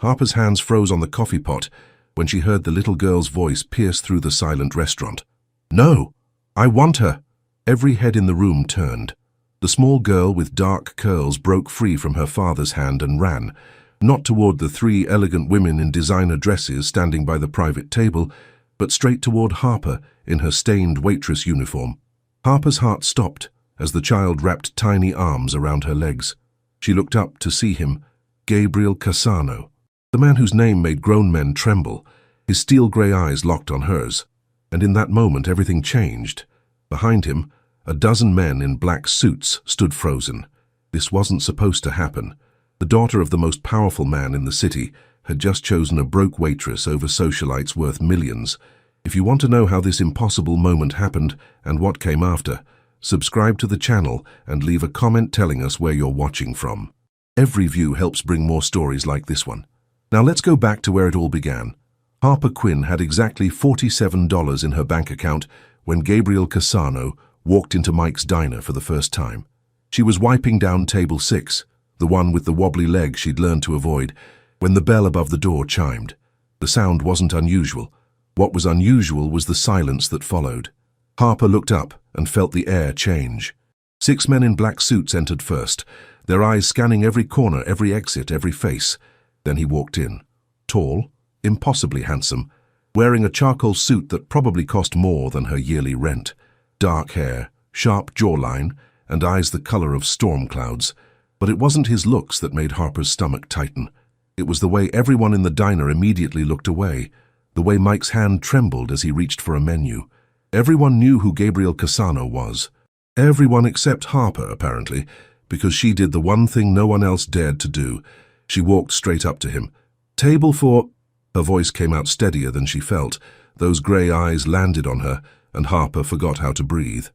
Harper's hands froze on the coffee pot when she heard the little girl's voice pierce through the silent restaurant. "No! I want her!" Every head in the room turned. The small girl with dark curls broke free from her father's hand and ran, not toward the three elegant women in designer dresses standing by the private table, but straight toward Harper in her stained waitress uniform. Harper's heart stopped as the child wrapped tiny arms around her legs. She looked up to see him, Gabriel Cassano, the man whose name made grown men tremble. His steel-gray eyes locked on hers, and in that moment everything changed. Behind him, a dozen men in black suits stood frozen. This wasn't supposed to happen. The daughter of the most powerful man in the city had just chosen a broke waitress over socialites worth millions. If you want to know how this impossible moment happened and what came after, subscribe to the channel and leave a comment telling us where you're watching from. Every view helps bring more stories like this one. Now let's go back to where it all began. Harper Quinn had exactly $47 in her bank account when Gabriel Cassano walked into Mike's diner for the first time. She was wiping down table 6, the one with the wobbly leg she'd learned to avoid, when the bell above the door chimed. The sound wasn't unusual. What was unusual was the silence that followed. Harper looked up and felt the air change. 6 men in black suits entered first, their eyes scanning every corner, every exit, every face. Then he walked in. Tall, impossibly handsome, wearing a charcoal suit that probably cost more than her yearly rent. Dark hair, sharp jawline, and eyes the color of storm clouds. But it wasn't his looks that made Harper's stomach tighten. It was the way everyone in the diner immediately looked away, the way Mike's hand trembled as he reached for a menu. Everyone knew who Gabriel Cassano was. Everyone except Harper, apparently, because she did the one thing no one else dared to do. She walked straight up to him. "Table for—" Her voice came out steadier than she felt. Those grey eyes landed on her, and Harper forgot how to breathe.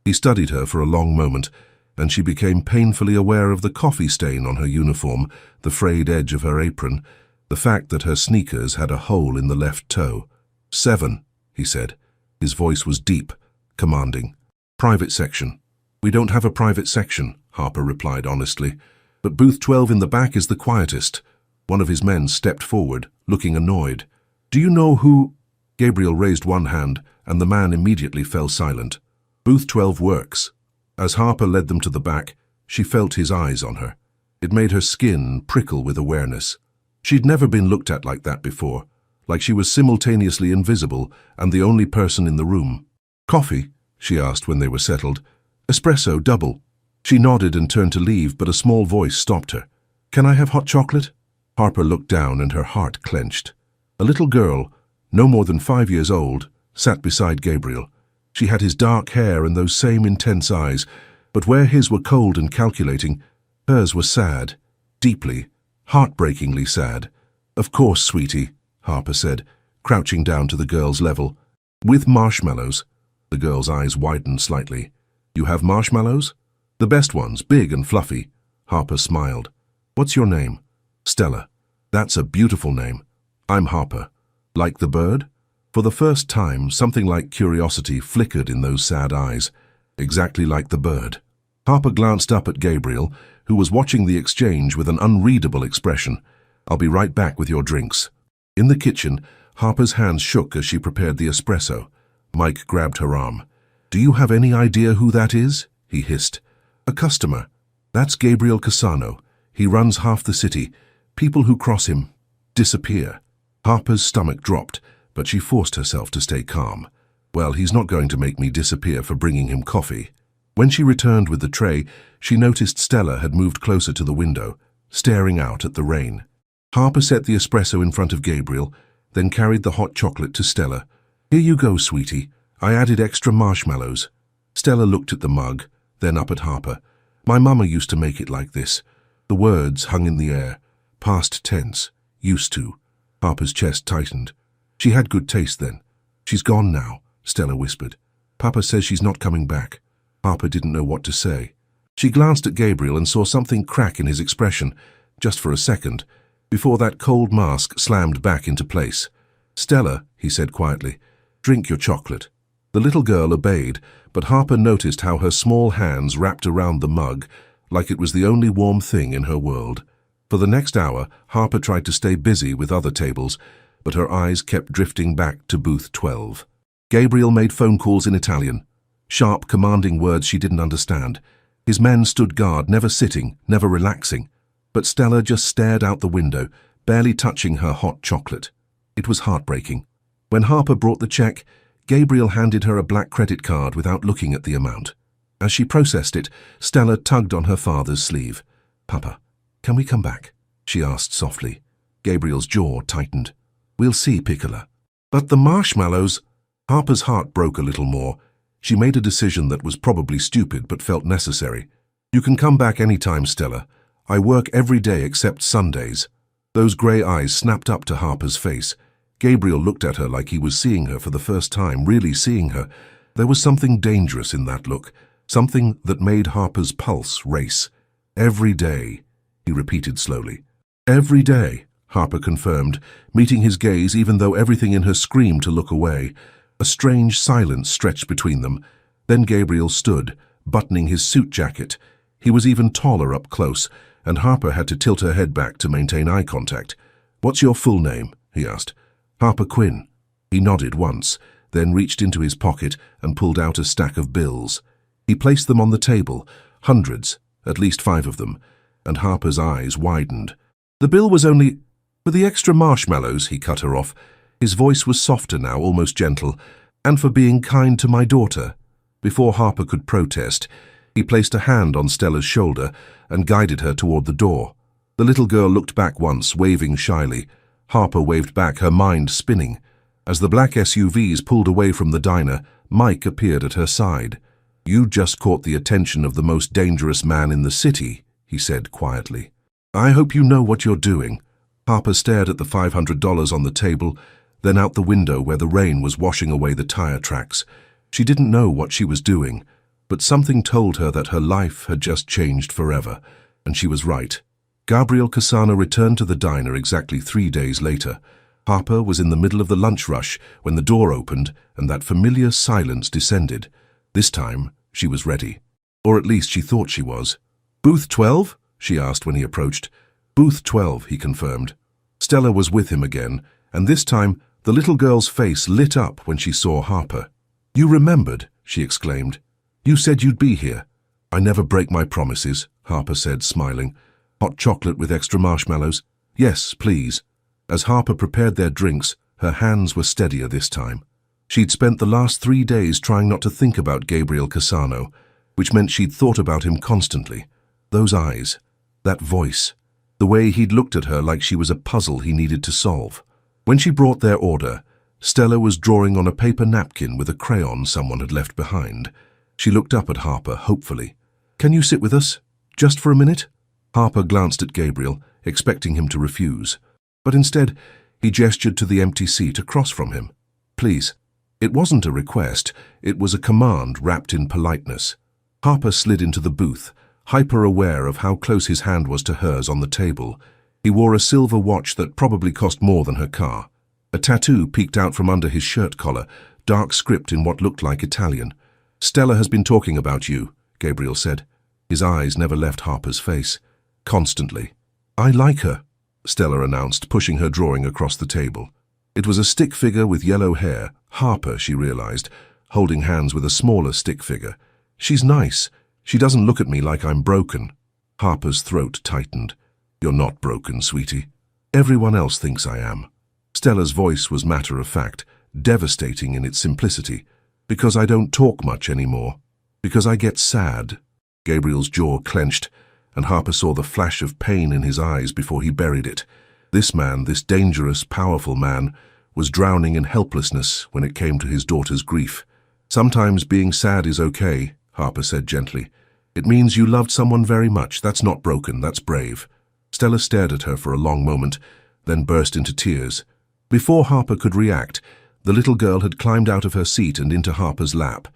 He studied her for a long moment, and she became painfully aware of the coffee stain on her uniform, the frayed edge of her apron, the fact that her sneakers had a hole in the left toe. "7, he said. His voice was deep, commanding. "Private section." "We don't have a private section," Harper replied honestly. "But booth 12 in the back is the quietest." One of his men stepped forward, looking annoyed. "Do you know who—" Gabriel raised one hand, and the man immediately fell silent. "Booth 12 works." As Harper led them to the back, she felt his eyes on her. It made her skin prickle with awareness. She'd never been looked at like that before, like she was simultaneously invisible and the only person in the room. "Coffee?" she asked when they were settled. "Espresso, double." She nodded and turned to leave, but a small voice stopped her. "Can I have hot chocolate?" Harper looked down and her heart clenched. A little girl, no more than 5 years old, sat beside Gabriel. She had his dark hair and those same intense eyes, but where his were cold and calculating, hers were sad, deeply, heartbreakingly sad. "Of course, sweetie," Harper said, crouching down to the girl's level. "With marshmallows." The girl's eyes widened slightly. "You have marshmallows?" "The best ones, big and fluffy." Harper smiled. "What's your name?" "Stella." "That's a beautiful name." "I'm Harper." "Like the bird?" For the first time, something like curiosity flickered in those sad eyes. "Exactly like the bird." Harper glanced up at Gabriel, who was watching the exchange with an unreadable expression. "I'll be right back with your drinks." In the kitchen, Harper's hands shook as she prepared the espresso. Mike grabbed her arm. "Do you have any idea who that is?" he hissed. "A customer. That's Gabriel Cassano. He runs half the city. People who cross him disappear." Harper's stomach dropped, but she forced herself to stay calm. "Well, he's not going to make me disappear for bringing him coffee." When she returned with the tray, she noticed Stella had moved closer to the window, staring out at the rain. Harper set the espresso in front of Gabriel, then carried the hot chocolate to Stella. "Here you go, sweetie. I added extra marshmallows." Stella looked at the mug, then up at Harper. "My mama used to make it like this." The words hung in the air. Past tense. Used to. Harper's chest tightened. She had good taste then. "She's gone now," Stella whispered. "Papa says she's not coming back." Harper didn't know what to say. She glanced at Gabriel and saw something crack in his expression, just for a second, before that cold mask slammed back into place. "Stella," he said quietly, "drink your chocolate." The little girl obeyed, but Harper noticed how her small hands wrapped around the mug, like it was the only warm thing in her world. For the next hour, Harper tried to stay busy with other tables, but her eyes kept drifting back to booth 12. Gabriel made phone calls in Italian, sharp, commanding words she didn't understand. His men stood guard, never sitting, never relaxing. But Stella just stared out the window, barely touching her hot chocolate. It was heartbreaking. When Harper brought the check, Gabriel handed her a black credit card without looking at the amount. As she processed it, Stella tugged on her father's sleeve. "Papa, can we come back?" she asked softly. Gabriel's jaw tightened. "We'll see, Piccola." "But the marshmallows—" Harper's heart broke a little more. She made a decision that was probably stupid but felt necessary. "You can come back any time, Stella. I work every day except Sundays." Those grey eyes snapped up to Harper's face. Gabriel looked at her like he was seeing her for the first time, really seeing her. There was something dangerous in that look, something that made Harper's pulse race. "Every day," he repeated slowly. "Every day," Harper confirmed, meeting his gaze even though everything in her screamed to look away. A strange silence stretched between them. Then Gabriel stood, buttoning his suit jacket. He was even taller up close, and Harper had to tilt her head back to maintain eye contact. "What's your full name?" he asked. "Harper Quinn." He nodded once, then reached into his pocket and pulled out a stack of bills. He placed them on the table, hundreds, at least 5 of them, and Harper's eyes widened. "The bill was only for the extra marshmallows," he cut her off. His voice was softer now, almost gentle, "and for being kind to my daughter." Before Harper could protest, he placed a hand on Stella's shoulder and guided her toward the door. The little girl looked back once, waving shyly. Harper waved back, her mind spinning. As the black SUVs pulled away from the diner, Mike appeared at her side. "You just caught the attention of the most dangerous man in the city," he said quietly. "I hope you know what you're doing." Harper stared at the $500 on the table, then out the window where the rain was washing away the tire tracks. She didn't know what she was doing, but something told her that her life had just changed forever, and she was right. Gabriel Cassano returned to the diner exactly 3 days later. Harper was in the middle of the lunch rush when the door opened and that familiar silence descended. This time, she was ready. Or at least she thought she was. "Booth 12?" she asked when he approached. "Booth 12, he confirmed. Stella was with him again, and this time the little girl's face lit up when she saw Harper. "You remembered," she exclaimed. "You said you'd be here." "I never break my promises," Harper said, smiling. "Hot chocolate with extra marshmallows?" "Yes, please." As Harper prepared their drinks, her hands were steadier this time. She'd spent the last 3 days trying not to think about Gabriel Cassano, which meant she'd thought about him constantly. Those eyes, that voice, the way he'd looked at her like she was a puzzle he needed to solve. When she brought their order, Stella was drawing on a paper napkin with a crayon someone had left behind. She looked up at Harper hopefully. "Can you sit with us? Just for a minute?" Harper glanced at Gabriel, expecting him to refuse. But instead, he gestured to the empty seat across from him. "Please." It wasn't a request, it was a command wrapped in politeness. Harper slid into the booth, hyper-aware of how close his hand was to hers on the table. He wore a silver watch that probably cost more than her car. A tattoo peeked out from under his shirt collar, dark script in what looked like Italian. "Stella has been talking about you," Gabriel said. His eyes never left Harper's face. "Constantly." "I like her," Stella announced, pushing her drawing across the table. It was a stick figure with yellow hair, Harper, she realized, holding hands with a smaller stick figure. "She's nice. She doesn't look at me like I'm broken." Harper's throat tightened. "You're not broken, sweetie. Everyone else thinks I am." Stella's voice was matter-of-fact, devastating in its simplicity. "Because I don't talk much anymore. Because I get sad." Gabriel's jaw clenched, and Harper saw the flash of pain in his eyes before he buried it. This man, this dangerous, powerful man, was drowning in helplessness when it came to his daughter's grief. "Sometimes being sad is okay," Harper said gently. "It means you loved someone very much. That's not broken, that's brave." Stella stared at her for a long moment, then burst into tears. Before Harper could react, the little girl had climbed out of her seat and into Harper's lap,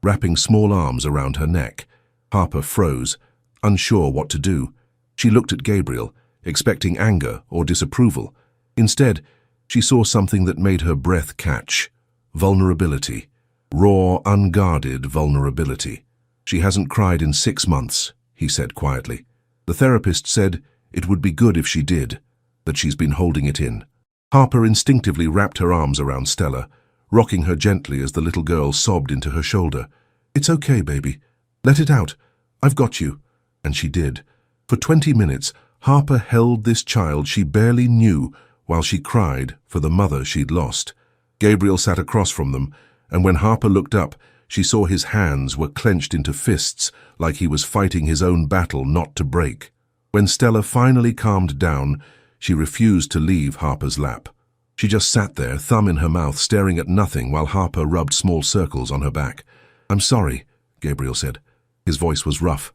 wrapping small arms around her neck. Harper froze, unsure what to do. She looked at Gabriel, expecting anger or disapproval. Instead, she saw something that made her breath catch. Vulnerability. Raw, unguarded vulnerability. "She hasn't cried in 6 months," he said quietly. "The therapist said It would be good if she did, that she's been holding it in. Harper instinctively wrapped her arms around Stella, rocking her gently as the little girl sobbed into her shoulder. "It's okay, baby. Let it out. I've got you." And she did. For 20 minutes, Harper held this child she barely knew while she cried for the mother she'd lost. Gabriel sat across from them, and when Harper looked up, she saw his hands were clenched into fists like he was fighting his own battle not to break. When Stella finally calmed down, she refused to leave Harper's lap. She just sat there, thumb in her mouth, staring at nothing while Harper rubbed small circles on her back. "I'm sorry," Gabriel said. His voice was rough.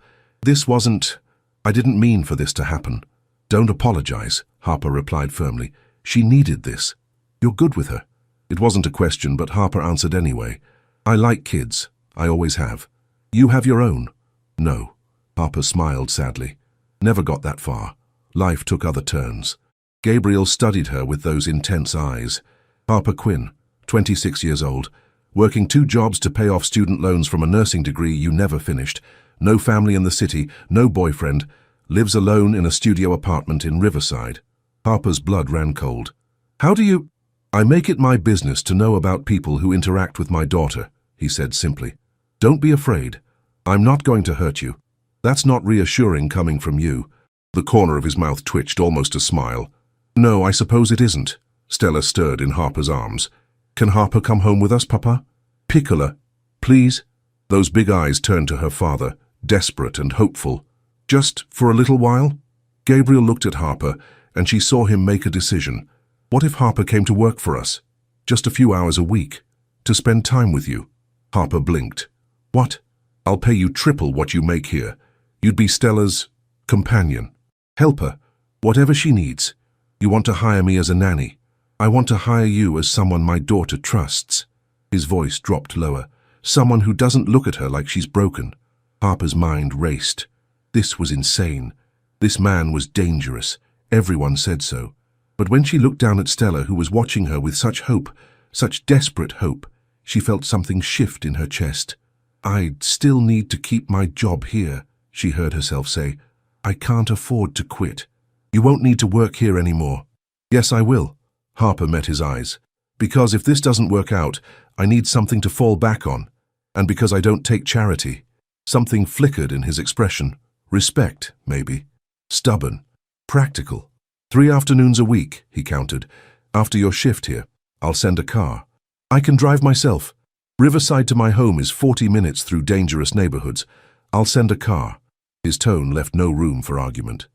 I didn't mean for this to happen." "Don't apologize," Harper replied firmly. "She needed this. You're good with her." It wasn't a question, but Harper answered anyway. "I like kids. I always have. You have your own?" "No." Harper smiled sadly. "Never got that far. Life took other turns." Gabriel studied her with those intense eyes. Harper Quinn, 26 years old, working 2 jobs to pay off student loans from a nursing degree you never finished, no family in the city, no boyfriend, lives alone in a studio apartment in Riverside. Harper's blood ran cold. "How do you—" "I make it my business to know about people who interact with my daughter," he said simply. "Don't be afraid. I'm not going to hurt you. That's not reassuring coming from you." The corner of his mouth twitched, almost a smile. "No, I suppose it isn't." Stella stirred in Harper's arms. "Can Harper come home with us, Papa? Piccola, please?" Those big eyes turned to her father, desperate and hopeful. "Just for a little while?" Gabriel looked at Harper, and she saw him make a decision. What if Harper came to work for us? Just a few hours a week. To spend time with you. Harper blinked. "What? I'll pay you triple what you make here. You'd be Stella's companion. Helper. Whatever she needs. You want to hire me as a nanny. I want to hire you as someone my daughter trusts." His voice dropped lower. "Someone who doesn't look at her like she's broken." Harper's mind raced. This was insane. This man was dangerous. Everyone said so. But when she looked down at Stella, who was watching her with such hope, such desperate hope, she felt something shift in her chest. "I still need to keep my job here," she heard herself say. "I can't afford to quit." "You won't need to work here anymore." "Yes, I will." Harper met his eyes. "Because if this doesn't work out, I need something to fall back on. And because I don't take charity." Something flickered in his expression. Respect, maybe. Stubborn. Practical. 3 afternoons a week, he countered. "After your shift here, I'll send a car. I can drive myself. Riverside to my home is 40 minutes through dangerous neighborhoods. I'll send a car." His tone left no room for argument.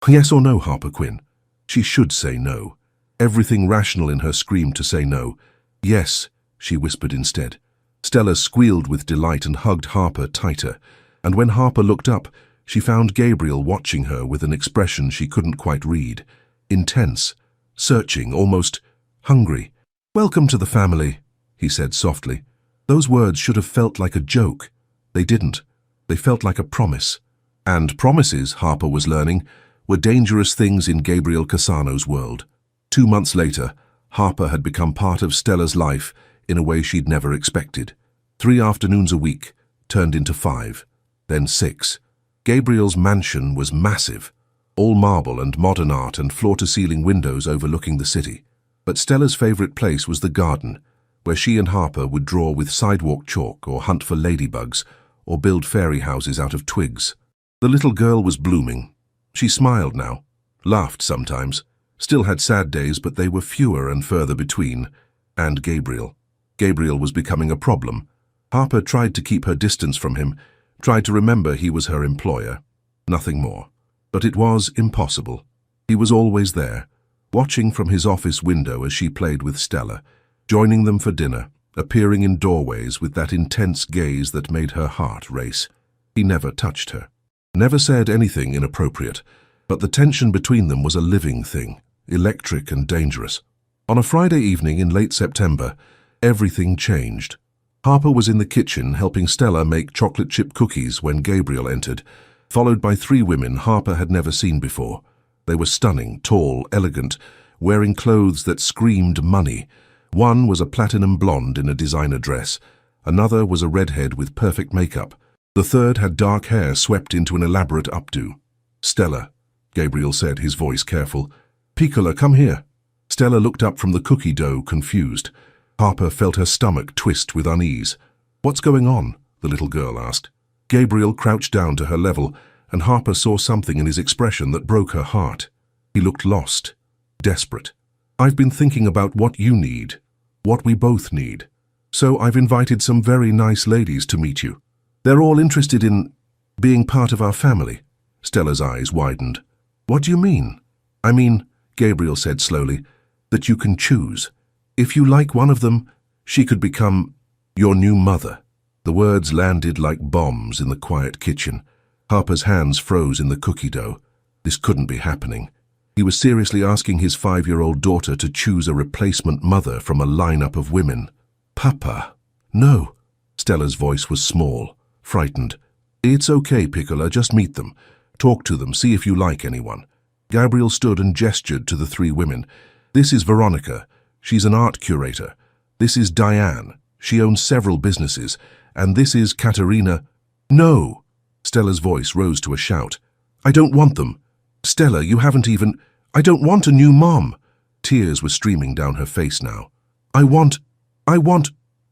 Yes or no, Harper Quinn? She should say no. Everything rational in her screamed to say no. "Yes," she whispered instead. Stella squealed with delight and hugged Harper tighter, and when Harper looked up, she found Gabriel watching her with an expression she couldn't quite read. Intense, searching, almost hungry. "Welcome to the family," he said softly. Those words should have felt like a joke. They didn't. They felt like a promise. And promises, Harper was learning, were dangerous things in Gabriel Cassano's world. 2 months later, Harper had become part of Stella's life in a way she'd never expected. 3 afternoons a week turned into 5, then 6. Gabriel's mansion was massive, all marble and modern art and floor-to-ceiling windows overlooking the city. But Stella's favorite place was the garden, where she and Harper would draw with sidewalk chalk or hunt for ladybugs or build fairy houses out of twigs. The little girl was blooming. She smiled now, laughed sometimes, still had sad days, but they were fewer and further between. And Gabriel. Gabriel was becoming a problem. Harper tried to keep her distance from him, tried to remember he was her employer. Nothing more. But it was impossible. He was always there, watching from his office window as she played with Stella, joining them for dinner, appearing in doorways with that intense gaze that made her heart race. He never touched her, never said anything inappropriate, but the tension between them was a living thing, electric and dangerous. On a Friday evening in late September, everything changed. Harper was in the kitchen helping Stella make chocolate chip cookies when Gabriel entered, followed by 3 women Harper had never seen before. They were stunning, tall, elegant, wearing clothes that screamed money. One was a platinum blonde in a designer dress. Another was a redhead with perfect makeup. The third had dark hair swept into an elaborate updo. "Stella, Gabriel said, his voice careful. Piccola, come here. Stella looked up from the cookie dough, confused. Harper felt her stomach twist with unease. What's going on? The little girl asked. Gabriel crouched down to her level, and Harper saw something in his expression that broke her heart. He looked lost, desperate. I've been thinking about what you need, what we both need. So I've invited some very nice ladies to meet you. They're all interested in being part of our family. Stella's eyes widened. What do you mean? I mean, Gabriel said slowly, that you can choose. If you like one of them, she could become your new mother. The words landed like bombs in the quiet kitchen. Harper's hands froze in the cookie dough. This couldn't be happening. He was seriously asking his 5-year-old daughter to choose a replacement mother from a lineup of women. Papa. No. Stella's voice was small, frightened. It's okay, Piccola, just meet them. Talk to them, see if you like anyone. Gabriel stood and gestured to the 3 women. This is Veronica. She's an art curator. This is Diane. She owns several businesses. And this is Katerina. No! Stella's voice rose to a shout. I don't want them. Stella, you haven't even... I don't want a new mom. Tears were streaming down her face now. I want...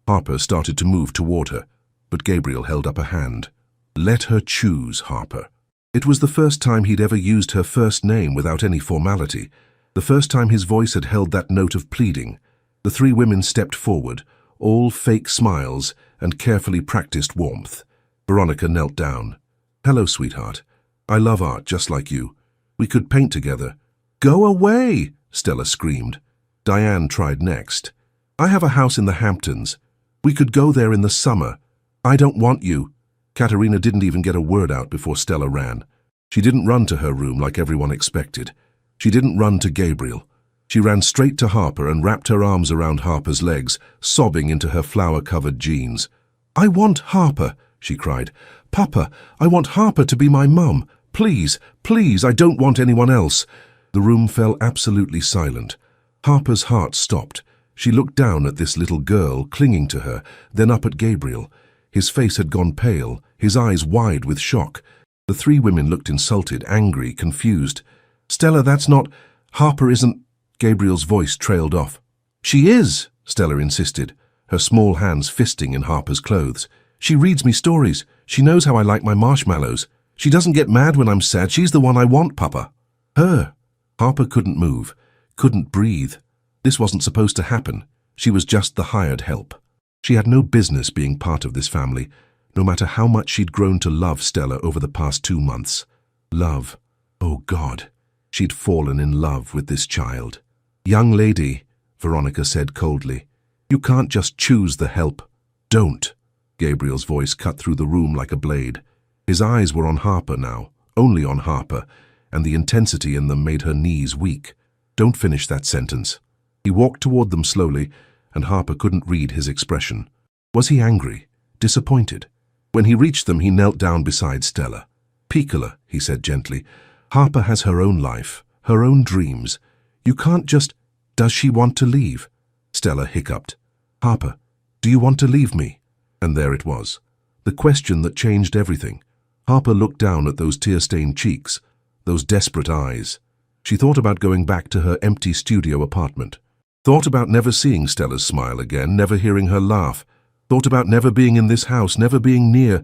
Harper started to move toward her, but Gabriel held up a hand. Let her choose, Harper. It was the first time he'd ever used her first name without any formality, the first time his voice had held that note of pleading. The 3 women stepped forward, all fake smiles and carefully practiced warmth. Veronica knelt down. Hello, sweetheart. I love art just like you. We could paint together. Go away, Stella screamed. Diane tried next. I have a house in the Hamptons. We could go there in the summer. I don't want you. Katerina didn't even get a word out before Stella ran. She didn't run to her room like everyone expected. She didn't run to Gabriel. She ran straight to Harper and wrapped her arms around Harper's legs, sobbing into her flower-covered jeans. I want Harper, she cried. Papa, I want Harper to be my mum. Please, please, I don't want anyone else. The room fell absolutely silent. Harper's heart stopped. She looked down at this little girl clinging to her, then up at Gabriel. His face had gone pale, his eyes wide with shock. The 3 women looked insulted, angry, confused. Stella, that's not... Harper isn't... Gabriel's voice trailed off. She is, Stella insisted, her small hands fisting in Harper's clothes. She reads me stories. She knows how I like my marshmallows. She doesn't get mad when I'm sad. She's the one I want, Papa. Her. Harper couldn't move, couldn't breathe. This wasn't supposed to happen. She was just the hired help. She had no business being part of this family, no matter how much she'd grown to love Stella over the past 2 months. Love. Oh, God. She'd fallen in love with this child. Young lady, Veronica said coldly, you can't just choose the help. Don't. Gabriel's voice cut through the room like a blade. His eyes were on Harper now, only on Harper, and the intensity in them made her knees weak. Don't finish that sentence. He walked toward them slowly, and Harper couldn't read his expression. Was he angry? Disappointed? When he reached them, he knelt down beside Stella. Piccola, he said gently, Harper has her own life, her own dreams. You can't just... Does she want to leave? Stella hiccuped. Harper, do you want to leave me? And there it was. The question that changed everything. Harper looked down at those tear-stained cheeks, those desperate eyes. She thought about going back to her empty studio apartment. Thought about never seeing Stella's smile again, never hearing her laugh. Thought about never being in this house, never being near.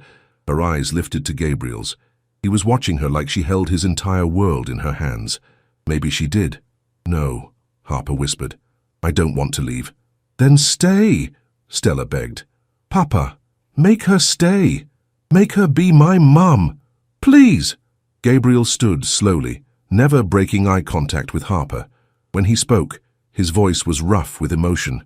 Her eyes lifted to Gabriel's. He was watching her like she held his entire world in her hands. Maybe she did. No, Harper whispered. I don't want to leave. Then stay, Stella begged. Papa, make her stay. Make her be my mum. Please. Gabriel stood slowly, never breaking eye contact with Harper. When he spoke, his voice was rough with emotion.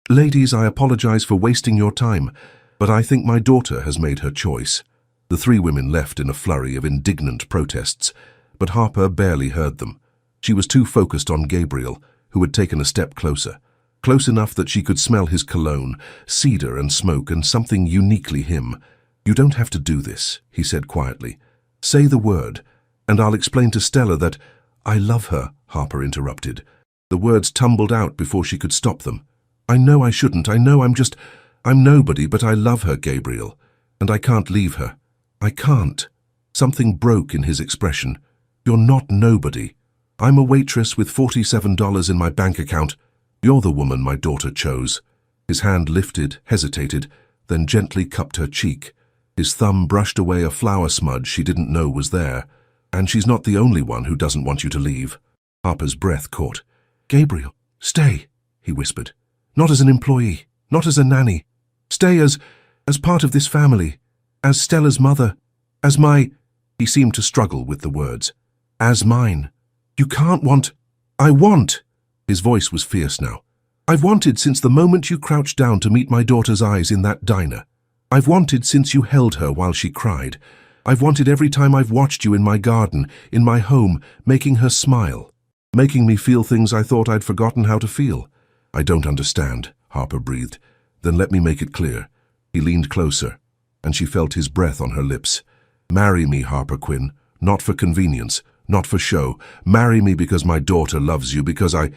Ladies, I apologize for wasting your time, but I think my daughter has made her choice. The 3 women left in a flurry of indignant protests, but Harper barely heard them. She was too focused on Gabriel, who had taken a step closer, close enough that she could smell his cologne, cedar and smoke, and something uniquely him. You don't have to do this, he said quietly. Say the word, and I'll explain to Stella that... I love her, Harper interrupted. The words tumbled out before she could stop them. I know I shouldn't. I know I'm nobody, but I love her, Gabriel. And I can't leave her. I can't. Something broke in his expression. You're not nobody. I'm a waitress with $47 in my bank account. You're the woman my daughter chose." His hand lifted, hesitated, then gently cupped her cheek. His thumb brushed away a flour smudge she didn't know was there. "And she's not the only one who doesn't want you to leave." Harper's breath caught. "Gabriel, stay," he whispered. "Not as an employee, not as a nanny. Stay as part of this family, as Stella's mother, as my—" He seemed to struggle with the words. "As mine. You can't want—" "I want!" His voice was fierce now. "I've wanted since the moment you crouched down to meet my daughter's eyes in that diner. I've wanted since you held her while she cried. I've wanted every time I've watched you in my garden, in my home, making her smile, making me feel things I thought I'd forgotten how to feel." "I don't understand," Harper breathed. "Then let me make it clear." He leaned closer, and she felt his breath on her lips. "Marry me, Harper Quinn, not for convenience, not for show. Marry me because my daughter loves you, because I—"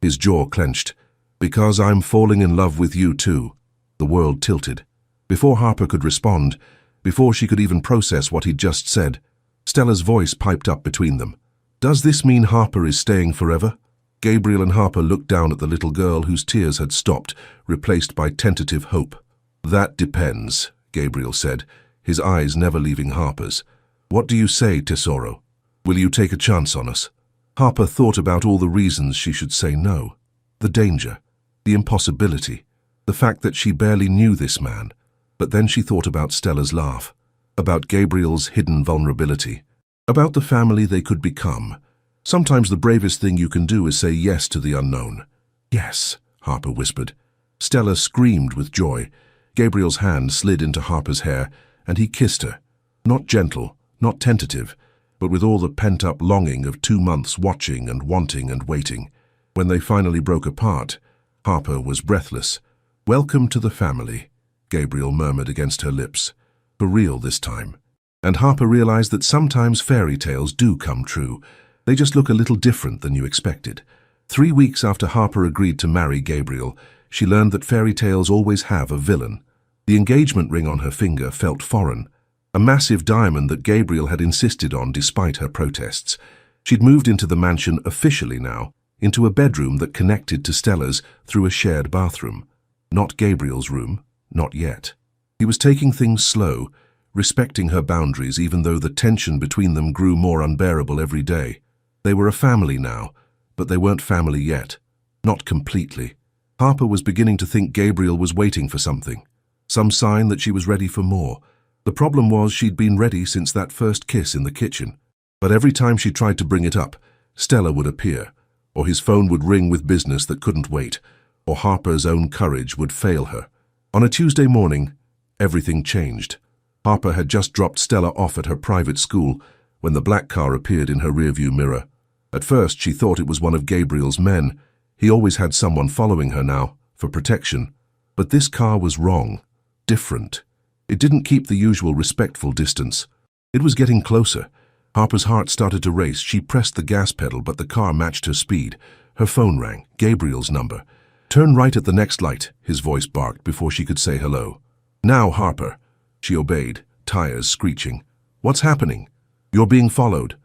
His jaw clenched. "Because I'm falling in love with you too." The world tilted. Before Harper could respond, before she could even process what he'd just said, Stella's voice piped up between them. "Does this mean Harper is staying forever?" Gabriel and Harper looked down at the little girl whose tears had stopped, replaced by tentative hope. "That depends," Gabriel said, his eyes never leaving Harper's. "What do you say, Tesoro? Will you take a chance on us?" Harper thought about all the reasons she should say no. The danger, the impossibility, the fact that she barely knew this man. But then she thought about Stella's laugh, about Gabriel's hidden vulnerability, about the family they could become. Sometimes the bravest thing you can do is say yes to the unknown. "Yes," Harper whispered. Stella screamed with joy. Gabriel's hand slid into Harper's hair, and he kissed her. Not gentle, not tentative, but with all the pent-up longing of 2 months watching and wanting and waiting. When they finally broke apart, Harper was breathless. "Welcome to the family," Gabriel murmured against her lips. For real this time. And Harper realized that sometimes fairy tales do come true. They just look a little different than you expected. 3 weeks after Harper agreed to marry Gabriel, she learned that fairy tales always have a villain. The engagement ring on her finger felt foreign, a massive diamond that Gabriel had insisted on despite her protests. She'd moved into the mansion officially now, into a bedroom that connected to Stella's through a shared bathroom. Not Gabriel's room, not yet. He was taking things slow, respecting her boundaries even though the tension between them grew more unbearable every day. They were a family now, but they weren't family yet. Not completely. Harper was beginning to think Gabriel was waiting for something. Some sign that she was ready for more. The problem was she'd been ready since that first kiss in the kitchen. But every time she tried to bring it up, Stella would appear, or his phone would ring with business that couldn't wait, or Harper's own courage would fail her. On a Tuesday morning, everything changed. Harper had just dropped Stella off at her private school when the black car appeared in her rearview mirror. At first, she thought it was one of Gabriel's men. He always had someone following her now, for protection. But this car was wrong, different. It didn't keep the usual respectful distance. It was getting closer. Harper's heart started to race. She pressed the gas pedal, but the car matched her speed. Her phone rang, Gabriel's number. "Turn right at the next light," his voice barked before she could say hello. "Now, Harper." She obeyed, tires screeching. "What's happening?" "You're being followed.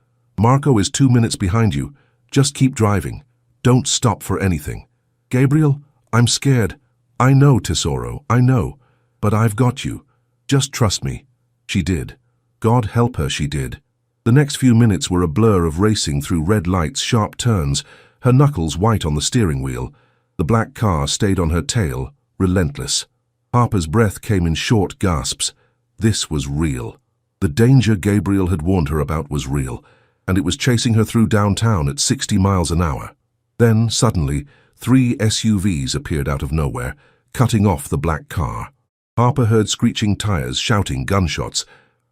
Marco is 2 minutes behind you. Just keep driving. Don't stop for anything." "Gabriel, I'm scared." "I know, Tesoro, I know. But I've got you. Just trust me." She did. God help her, she did. The next few minutes were a blur of racing through red lights, sharp turns, her knuckles white on the steering wheel. The black car stayed on her tail, relentless. Harper's breath came in short gasps. This was real. The danger Gabriel had warned her about was real, and it was chasing her through downtown at 60 miles an hour. Then, suddenly, 3 SUVs appeared out of nowhere, cutting off the black car. Harper heard screeching tires, shouting, gunshots.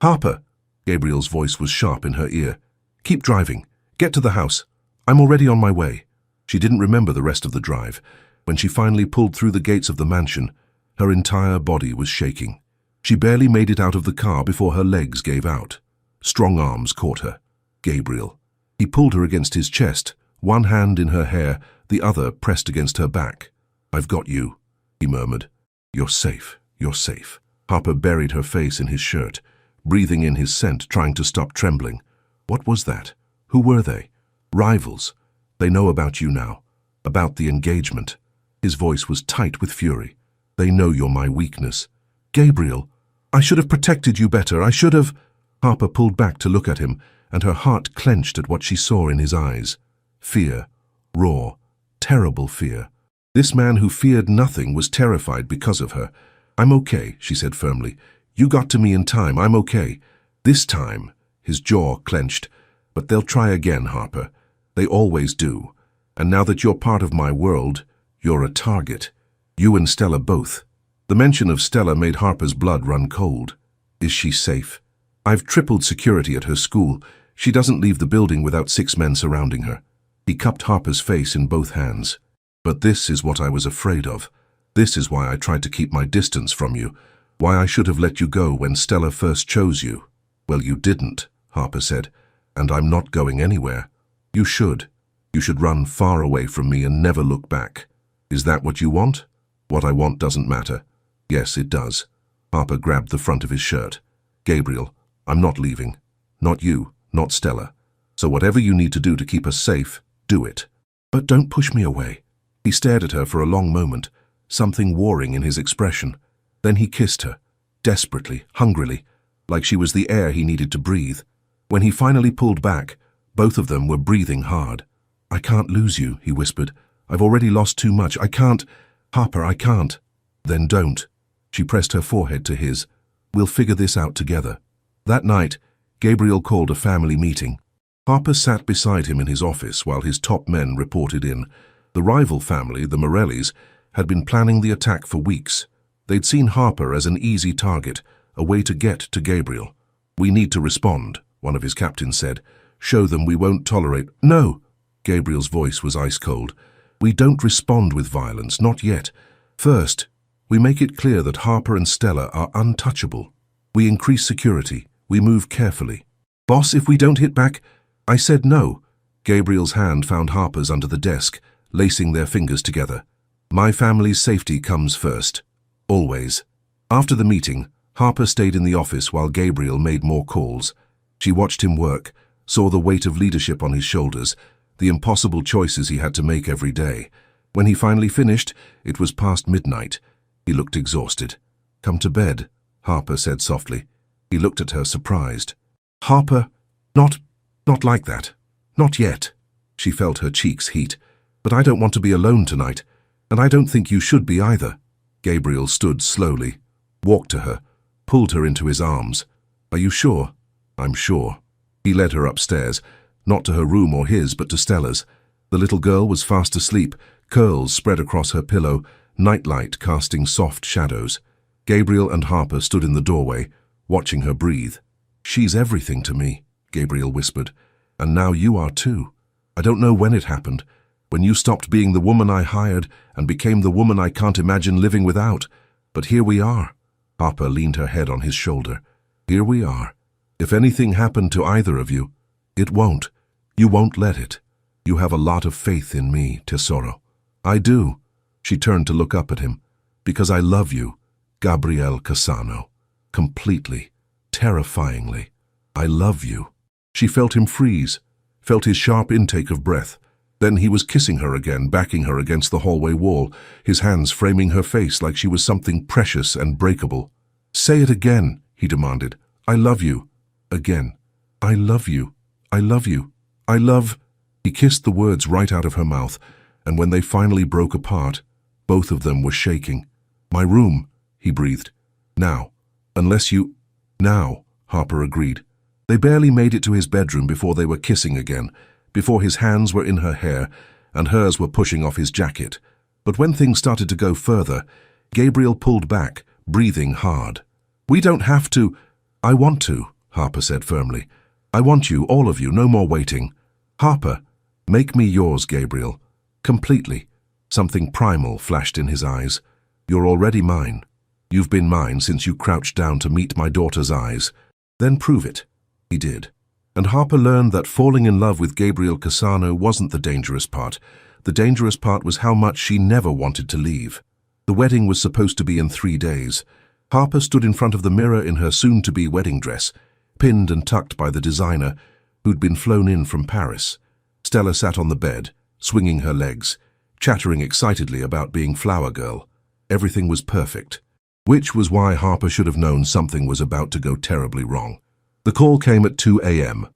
"Harper!" Gabriel's voice was sharp in her ear. "Keep driving. Get to the house. I'm already on my way." She didn't remember the rest of the drive. When she finally pulled through the gates of the mansion, her entire body was shaking. She barely made it out of the car before her legs gave out. Strong arms caught her. Gabriel. He pulled her against his chest, one hand in her hair, the other pressed against her back. "I've got you," he murmured. "You're safe, you're safe." Harper buried her face in his shirt, breathing in his scent, trying to stop trembling. What was that? Who were they? Rivals. They know about you now. About the engagement. His voice was tight with fury. They know you're my weakness. Gabriel, I should have protected you better. I should have... Harper pulled back to look at him, and her heart clenched at what she saw in his eyes. Fear. Raw. Terrible fear. This man who feared nothing was terrified because of her. I'm okay, she said firmly. You got to me in time. I'm okay. This time. His jaw clenched. But they'll try again, Harper. They always do. And now that you're part of my world, you're a target. You and Stella both. The mention of Stella made Harper's blood run cold. Is she safe? I've tripled security at her school. She doesn't leave the building without 6 men surrounding her. He cupped Harper's face in both hands. But this is what I was afraid of. This is why I tried to keep my distance from you. Why I should have let you go when Stella first chose you. Well, you didn't, Harper said. And I'm not going anywhere. You should. You should run far away from me and never look back. Is that what you want? What I want doesn't matter. Yes, it does. Harper grabbed the front of his shirt. Gabriel, I'm not leaving. Not you, not Stella. So whatever you need to do to keep us safe, do it. But don't push me away. He stared at her for a long moment, something warring in his expression. Then he kissed her, desperately, hungrily, like she was the air he needed to breathe. When he finally pulled back, both of them were breathing hard. I can't lose you, he whispered. I've already lost too much. I can't. Harper, I can't. Then don't. She pressed her forehead to his. We'll figure this out together. That night, Gabriel called a family meeting. Harper sat beside him in his office while his top men reported in. The rival family, the Morellis, had been planning the attack for weeks. They'd seen Harper as an easy target, a way to get to Gabriel. We need to respond, one of his captains said. Show them we won't tolerate... No! Gabriel's voice was ice cold. We don't respond with violence, not yet. First, we make it clear that Harper and Stella are untouchable. We increase security. We move carefully. Boss, if we don't hit back... I said no. Gabriel's hand found Harper's under the desk, lacing their fingers together. My family's safety comes first. Always. After the meeting, Harper stayed in the office while Gabriel made more calls. She watched him work, saw the weight of leadership on his shoulders, the impossible choices he had to make every day. When he finally finished, it was past midnight. He looked exhausted. Come to bed, Harper said softly. He looked at her, surprised. Harper, not like that. Not yet. She felt her cheeks heat. But I don't want to be alone tonight, and I don't think you should be either. Gabriel stood slowly, walked to her, pulled her into his arms. Are you sure? I'm sure. He led her upstairs, not to her room or his, but to Stella's. The little girl was fast asleep, curls spread across her pillow, nightlight casting soft shadows. Gabriel and Harper stood in the doorway, watching her breathe. She's everything to me, Gabriel whispered. And now you are too. I don't know when it happened, when you stopped being the woman I hired and became the woman I can't imagine living without. But here we are. Harper leaned her head on his shoulder. Here we are. If anything happened to either of you, it won't. You won't let it. You have a lot of faith in me, Tesoro. I do. She turned to look up at him. Because I love you, Gabriel Cassano. Completely. Terrifyingly. I love you. She felt him freeze, felt his sharp intake of breath. Then he was kissing her again, backing her against the hallway wall, his hands framing her face like she was something precious and breakable. Say it again, he demanded. I love you. Again. I love you. I love you. I love... He kissed the words right out of her mouth, and when they finally broke apart, both of them were shaking. My room, he breathed. Now. Unless you... Now, Harper agreed. They barely made it to his bedroom before they were kissing again, before his hands were in her hair and hers were pushing off his jacket. But when things started to go further, Gabriel pulled back, breathing hard. We don't have to... I want to, Harper said firmly. I want you, all of you, no more waiting. Harper, make me yours, Gabriel. Completely. Something primal flashed in his eyes. You're already mine. You've been mine since you crouched down to meet my daughter's eyes. Then prove it. He did. And Harper learned that falling in love with Gabriel Cassano wasn't the dangerous part. The dangerous part was how much she never wanted to leave. The wedding was supposed to be in 3 days. Harper stood in front of the mirror in her soon-to-be wedding dress, pinned and tucked by the designer, who'd been flown in from Paris. Stella sat on the bed, swinging her legs, chattering excitedly about being flower girl. Everything was perfect, which was why Harper should have known something was about to go terribly wrong. The call came at 2 a.m.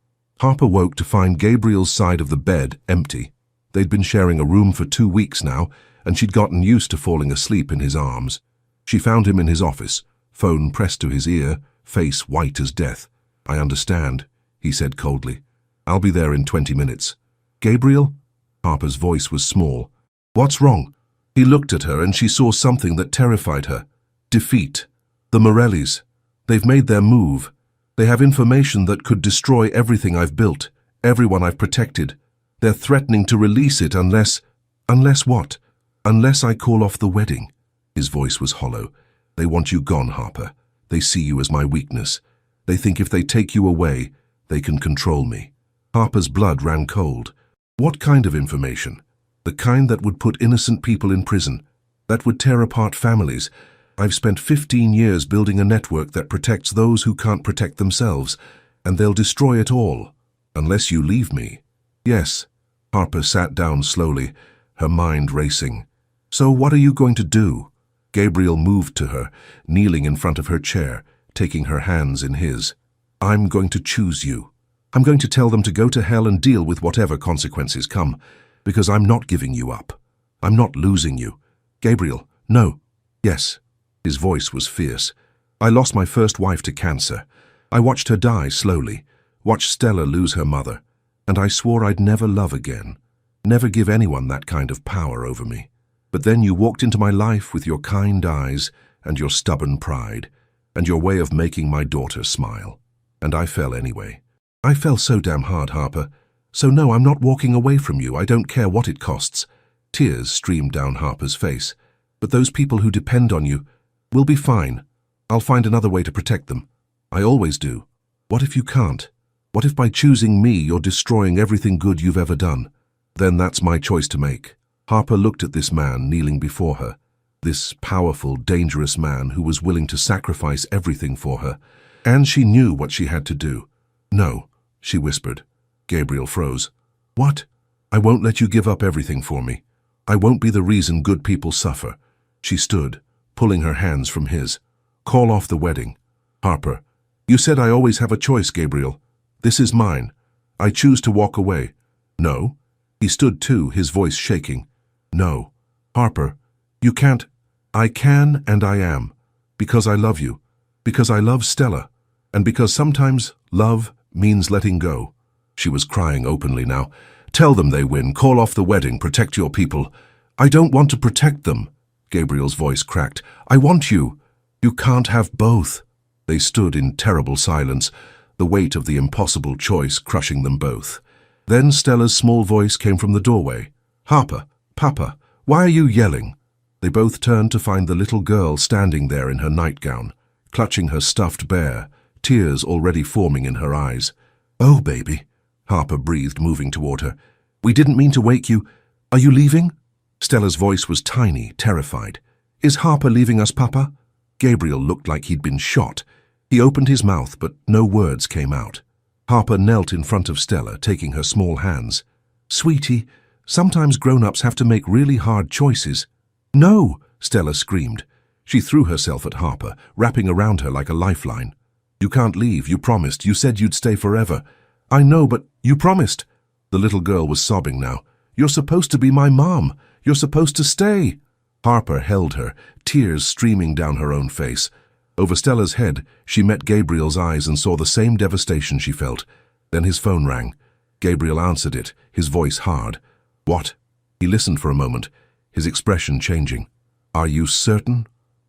Harper woke to find Gabriel's side of the bed empty. They'd been sharing a room for 2 weeks now, and she'd gotten used to falling asleep in his arms. She found him in his office, phone pressed to his ear, face white as death. "I understand," he said coldly. "I'll be there in 20 minutes. "Gabriel?" Harper's voice was small. "What's wrong?" He looked at her and she saw something that terrified her. Defeat. The Morellis. They've made their move. They have information that could destroy everything I've built, everyone I've protected. They're threatening to release it unless... Unless what? Unless I call off the wedding. His voice was hollow. They want you gone, Harper. They see you as my weakness. They think if they take you away, they can control me. Harper's blood ran cold. What kind of information? The kind that would put innocent people in prison, that would tear apart families. I've spent 15 years building a network that protects those who can't protect themselves, and they'll destroy it all, unless you leave me. Yes. Harper sat down slowly, her mind racing. So what are you going to do? Gabriel moved to her, kneeling in front of her chair, taking her hands in his. I'm going to choose you. I'm going to tell them to go to hell and deal with whatever consequences come, because I'm not giving you up. I'm not losing you. Gabriel, no. Yes. His voice was fierce. I lost my first wife to cancer. I watched her die slowly, watched Stella lose her mother, and I swore I'd never love again, never give anyone that kind of power over me. But then you walked into my life with your kind eyes and your stubborn pride, and your way of making my daughter smile. And I fell anyway. I fell so damn hard, Harper. So no, I'm not walking away from you. I don't care what it costs. Tears streamed down Harper's face. But those people who depend on you will be fine. I'll find another way to protect them. I always do. What if you can't? What if by choosing me you're destroying everything good you've ever done? Then that's my choice to make. Harper looked at this man kneeling before her, this powerful, dangerous man who was willing to sacrifice everything for her, and she knew what she had to do. No, she whispered. Gabriel froze. What? I won't let you give up everything for me. I won't be the reason good people suffer. She stood, pulling her hands from his. Call off the wedding. Harper, you said I always have a choice, Gabriel. This is mine. I choose to walk away. No. He stood too, his voice shaking. No. Harper, you can't. I can and I am. Because I love you. Because I love Stella. And because sometimes love means letting go. She was crying openly now. Tell them they win. Call off the wedding. Protect your people. I don't want to protect them. Gabriel's voice cracked. I want you. You can't have both. They stood in terrible silence, the weight of the impossible choice crushing them both. Then Stella's small voice came from the doorway. Harper, Papa, why are you yelling? They both turned to find the little girl standing there in her nightgown, clutching her stuffed bear, tears already forming in her eyes. Oh, baby, Harper breathed, moving toward her. We didn't mean to wake you. Are you leaving? Stella's voice was tiny, terrified. Is Harper leaving us, Papa? Gabriel looked like he'd been shot. He opened his mouth, but no words came out. Harper knelt in front of Stella, taking her small hands. Sweetie, sometimes grown-ups have to make really hard choices. No, Stella screamed. She threw herself at Harper, wrapping around her like a lifeline. You can't leave, you promised. You said you'd stay forever. I know, but you promised. The little girl was sobbing now. You're supposed to be my mom. You're supposed to stay. Harper held her, tears streaming down her own face. Over Stella's head, she met Gabriel's eyes and saw the same devastation she felt. Then his phone rang. Gabriel answered it, his voice hard. What? He listened for a moment, his expression changing. Are you certain?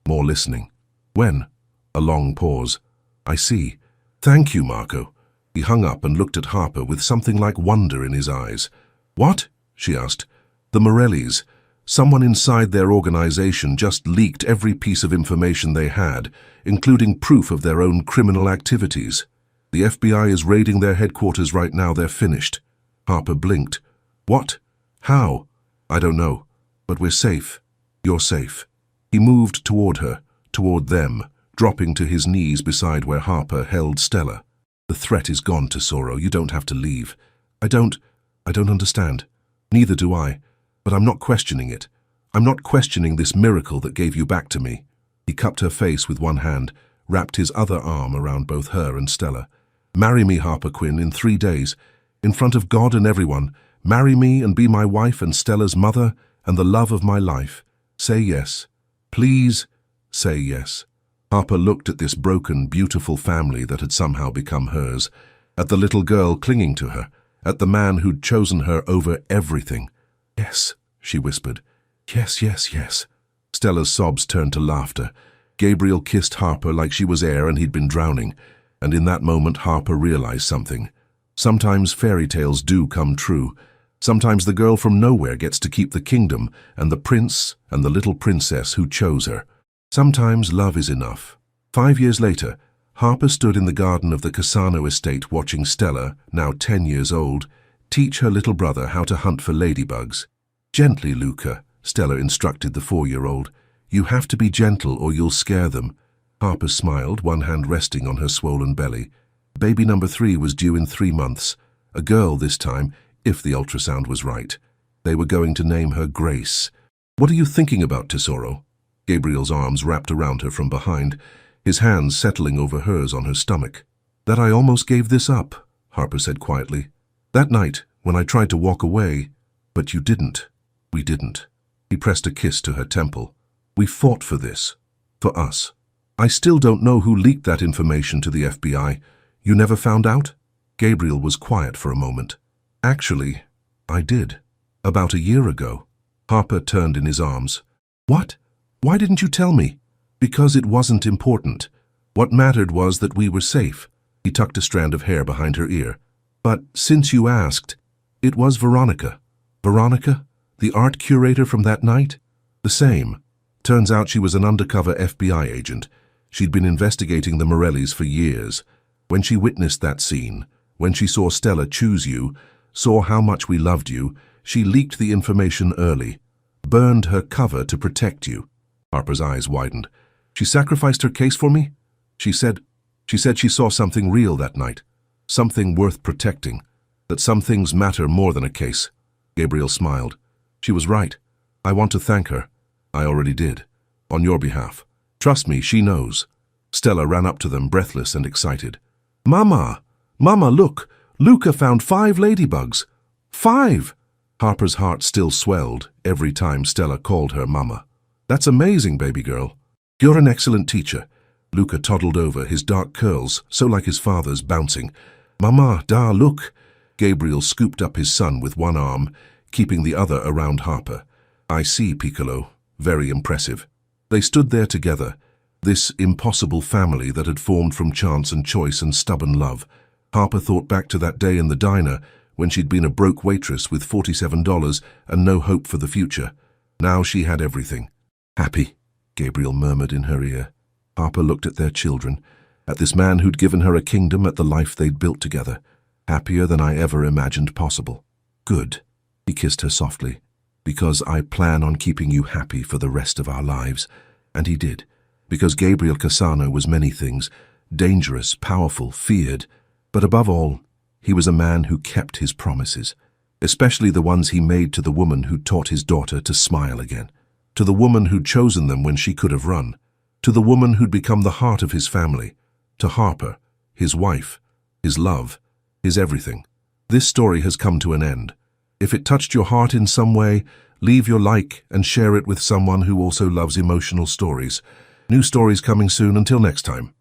More listening. When? A long pause. I see. Thank you, Marco. He hung up and looked at Harper with something like wonder in his eyes. What? She asked. The Morellis. Someone inside their organization just leaked every piece of information they had, including proof of their own criminal activities. The FBI is raiding their headquarters right now. They're finished. Harper blinked. What? How? I don't know. But we're safe. You're safe. He moved toward her, toward them, dropping to his knees beside where Harper held Stella. The threat is gone, Tesoro. You don't have to leave. I don't understand. Neither do I. But I'm not questioning it. I'm not questioning this miracle that gave you back to me. He cupped her face with one hand, wrapped his other arm around both her and Stella. Marry me, Harper Quinn, in 3 days. In front of God and everyone. Marry me and be my wife and Stella's mother and the love of my life. Say yes. Please, say yes. Harper looked at this broken, beautiful family that had somehow become hers, at the little girl clinging to her, at the man who'd chosen her over everything. Yes, she whispered. Yes, yes, yes. Stella's sobs turned to laughter. Gabriel kissed Harper like she was air and he'd been drowning, and in that moment Harper realized something. Sometimes fairy tales do come true. Sometimes the girl from nowhere gets to keep the kingdom and the prince and the little princess who chose her. Sometimes love is enough. 5 years later, Harper stood in the garden of the Cassano estate watching Stella, now 10 years old, teach her little brother how to hunt for ladybugs. Gently, Luca, Stella instructed the 4-year-old. You have to be gentle or you'll scare them. Harper smiled, one hand resting on her swollen belly. Baby number 3 was due in 3 months. A girl this time, if the ultrasound was right. They were going to name her Grace. What are you thinking about, Tesoro? Gabriel's arms wrapped around her from behind, his hands settling over hers on her stomach. That I almost gave this up, Harper said quietly. That night, when I tried to walk away, but you didn't. We didn't. He pressed a kiss to her temple. We fought for this. For us. I still don't know who leaked that information to the FBI. You never found out? Gabriel was quiet for a moment. Actually, I did. About a year ago. Harper turned in his arms. What? Why didn't you tell me? Because it wasn't important. What mattered was that we were safe. He tucked a strand of hair behind her ear. But since you asked, it was Veronica. Veronica? The art curator from that night? The same. Turns out she was an undercover FBI agent. She'd been investigating the Morellis for years. When she witnessed that scene, when she saw Stella choose you, saw how much we loved you, she leaked the information early, burned her cover to protect you. Harper's eyes widened. She sacrificed her case for me? She said she saw something real that night, something worth protecting, that some things matter more than a case. Gabriel smiled. She was right. I want to thank her. I already did. On your behalf. Trust me, she knows. Stella ran up to them, breathless and excited. Mama! Mama, look! Luca found 5 ladybugs. 5! Harper's heart still swelled every time Stella called her Mama. That's amazing, baby girl. You're an excellent teacher. Luca toddled over, his dark curls, so like his father's, bouncing. Mama, da, look. Gabriel scooped up his son with one arm, keeping the other around Harper. I see, Piccolo. Very impressive. They stood there together, this impossible family that had formed from chance and choice and stubborn love. Harper thought back to that day in the diner when she'd been a broke waitress with $47 and no hope for the future. Now she had everything. Happy, Gabriel murmured in her ear. Harper looked at their children, at this man who'd given her a kingdom, at the life they'd built together. Happier than I ever imagined possible. Good, he kissed her softly, because I plan on keeping you happy for the rest of our lives. And he did, because Gabriel Cassano was many things, dangerous, powerful, feared, but above all, he was a man who kept his promises, especially the ones he made to the woman who taught his daughter to smile again, to the woman who'd chosen them when she could have run, to the woman who'd become the heart of his family, to Harper, his wife, his love, his everything. This story has come to an end. If it touched your heart in some way, leave your like and share it with someone who also loves emotional stories. New stories coming soon. Until next time.